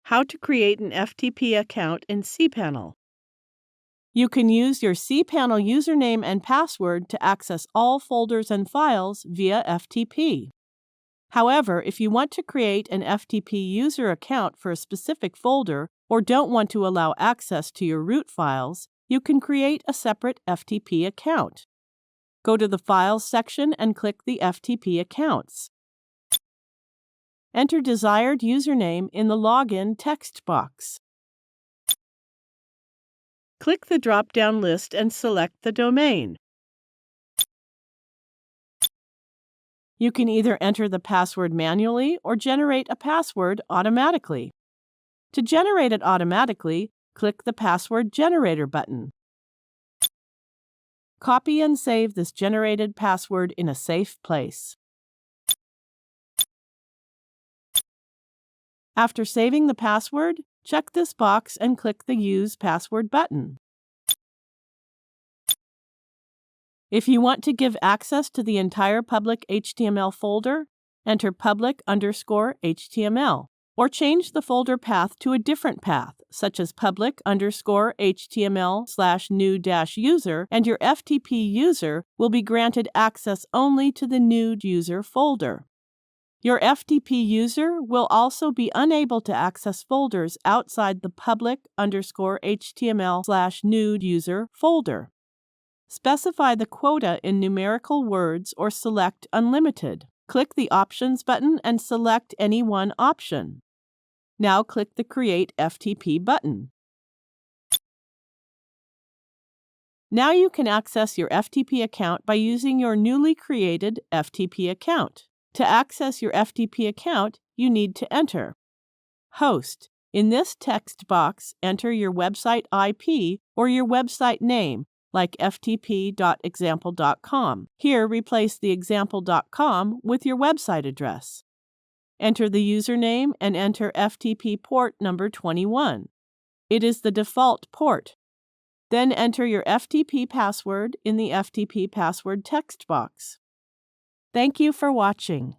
How to create an FTP account in cPanel. You can use your cPanel username and password to access all folders and files via FTP. However, if you want to create an FTP user account for a specific folder or don't want to allow access to your root files, you can create a separate FTP account. Go to the Files section and click the FTP Accounts. Enter desired username in the Login text box. Click the drop-down list and select the domain. You can either enter the password manually or generate a password automatically. To generate it automatically, click the Password Generator button. Copy and save this generated password in a safe place. After saving the password, check this box and click the Use Password button. If you want to give access to the entire public HTML folder, enter public_HTML, or change the folder path to a different path, such as public_HTML/new-user, and your FTP user will be granted access only to the new user folder. Your FTP user will also be unable to access folders outside the public_HTML/new-user folder. Specify the quota in numerical words or select Unlimited. Click the Options button and select any one option. Now click the Create FTP button. Now you can access your FTP account by using your newly created FTP account. To access your FTP account, you need to enter Host. In this text box, enter your website IP or your website name, like ftp.example.com. Here, replace the example.com with your website address. Enter the username and enter FTP port number 21. It is the default port. Then enter your FTP password in the FTP password text box. Thank you for watching.